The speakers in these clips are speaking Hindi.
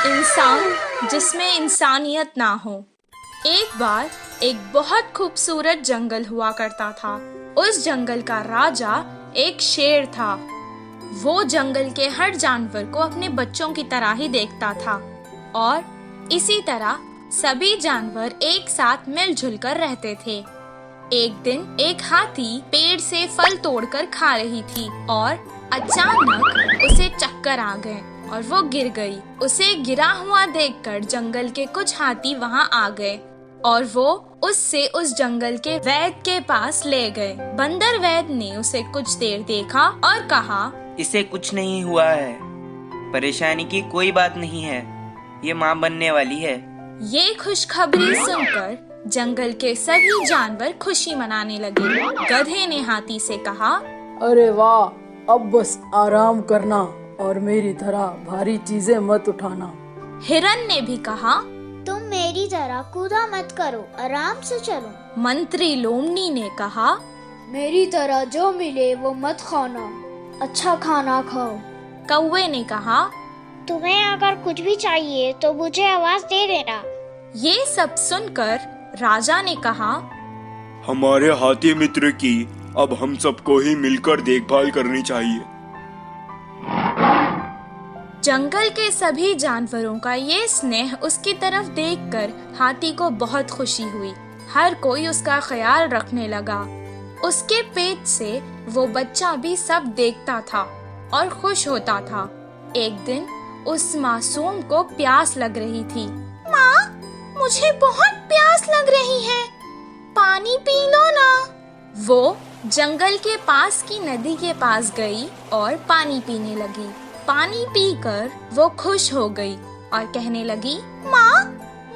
इंसान जिसमें इंसानियत ना हो। एक बार एक बहुत खूबसूरत जंगल हुआ करता था। उस जंगल का राजा एक शेर था। वो जंगल के हर जानवर को अपने बच्चों की तरह ही देखता था और इसी तरह सभी जानवर एक साथ मिलजुल कर रहते थे। एक दिन एक हाथी पेड़ से फल तोड़कर खा रही थी और अचानक उसे चक्कर आ गए और वो गिर गई। उसे गिरा हुआ देखकर जंगल के कुछ हाथी वहाँ आ गए और वो उससे उस जंगल के वैद्य के पास ले गए। बंदर वैद्य ने उसे कुछ देर देखा और कहा, इसे कुछ नहीं हुआ है, परेशानी की कोई बात नहीं है, ये माँ बनने वाली है। ये खुशखबरी सुनकर जंगल के सभी जानवर खुशी मनाने लगे। गधे ने हाथी से कहा, अरे वाह, अब बस आराम करना और मेरी तरह भारी चीजें मत उठाना। हिरन ने भी कहा, तुम मेरी तरह कूदा मत करो, आराम से चलो। मंत्री लोमड़ी ने कहा, मेरी तरह जो मिले वो मत खाना, अच्छा खाना खाओ। कौवे ने कहा, तुम्हें अगर कुछ भी चाहिए तो मुझे आवाज दे देना। ये सब सुनकर राजा ने कहा, हमारे हाथी मित्र की अब हम सबको ही मिलकर देखभाल करनी चाहिए। जंगल के सभी जानवरों का ये स्नेह उसकी तरफ देखकर हाथी को बहुत खुशी हुई। हर कोई उसका ख्याल रखने लगा। उसके पेट से वो बच्चा भी सब देखता था और खुश होता था। एक दिन उस मासूम को प्यास लग रही थी। माँ, मुझे बहुत प्यास लग रही है, पानी पी लो ना। वो जंगल के पास की नदी के पास गई और पानी पीने लगी। पानी पीकर वो खुश हो गई और कहने लगी, माँ,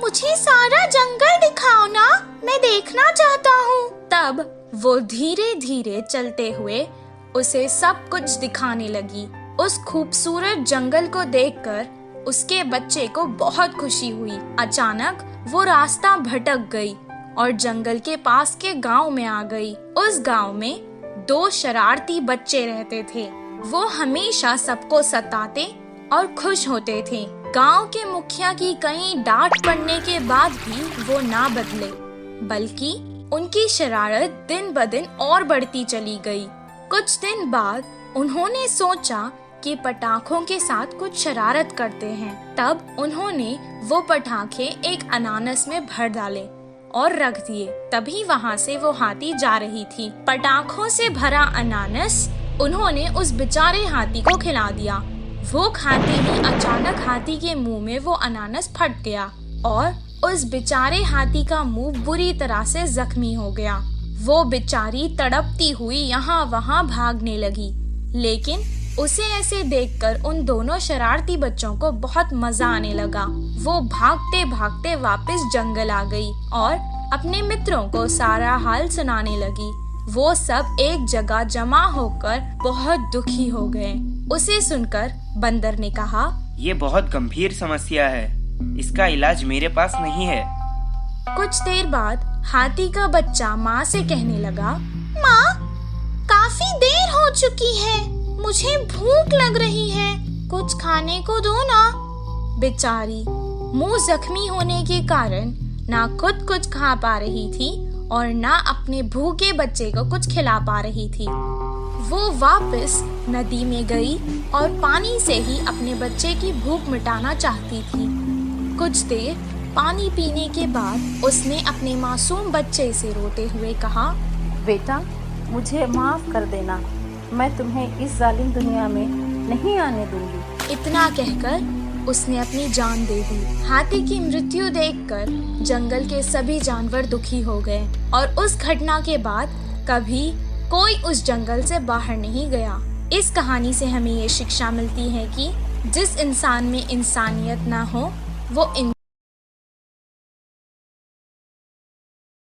मुझे सारा जंगल दिखाओ ना, मैं देखना चाहता हूँ। तब वो धीरे धीरे चलते हुए उसे सब कुछ दिखाने लगी। उस खूबसूरत जंगल को देखकर उसके बच्चे को बहुत खुशी हुई। अचानक वो रास्ता भटक गई और जंगल के पास के गांव में आ गई। उस गांव में 2 शरारती बच्चे रहते थे। वो हमेशा सबको सताते और खुश होते थे। गांव के मुखिया की कई डांट पड़ने के बाद भी वो ना बदले, बल्कि उनकी शरारत दिन ब दिन और बढ़ती चली गई। कुछ दिन बाद उन्होंने सोचा कि पटाखों के साथ कुछ शरारत करते हैं। तब उन्होंने वो पटाखे एक अनानास में भर डाले और रख दिए। तभी वहाँ से वो हाथी जा रही थी। पटाखों से भरा अनानास उन्होंने उस बेचारे हाथी को खिला दिया। वो खाते ही अचानक हाथी के मुंह में वो अनानास फट गया और उस बेचारे हाथी का मुंह बुरी तरह से जख्मी हो गया। वो बेचारी तड़पती हुई यहाँ वहाँ भागने लगी, लेकिन उसे ऐसे देखकर उन दोनों शरारती बच्चों को बहुत मजा आने लगा। वो भागते भागते वापस जंगल आ गई और अपने मित्रों को सारा हाल सुनाने लगी। वो सब एक जगह जमा होकर बहुत दुखी हो गए। उसे सुनकर बंदर ने कहा, ये बहुत गंभीर समस्या है, इसका इलाज मेरे पास नहीं है। कुछ देर बाद हाथी का बच्चा माँ से कहने लगा, माँ, काफी देर हो चुकी है, मुझे भूख लग रही है, कुछ खाने को दो ना। बेचारी मुंह जख्मी होने के कारण ना खुद कुछ खा पा रही थी और ना अपने भूखे बच्चे को कुछ खिला पा रही थी। वो वापस नदी में गई और पानी से ही अपने बच्चे की भूख मिटाना चाहती थी। कुछ देर पानी पीने के बाद उसने अपने मासूम बच्चे से रोते हुए कहा, बेटा, मुझे माफ कर देना, मैं तुम्हें इस जालिम दुनिया में नहीं आने दूंगी। इतना कहकर उसने अपनी जान दे दी। हाथी की मृत्यु देखकर जंगल के सभी जानवर दुखी हो गए और उस घटना के बाद कभी कोई उस जंगल से बाहर नहीं गया। इस कहानी से हमें ये शिक्षा मिलती है कि जिस इंसान में इंसानियत ना हो वो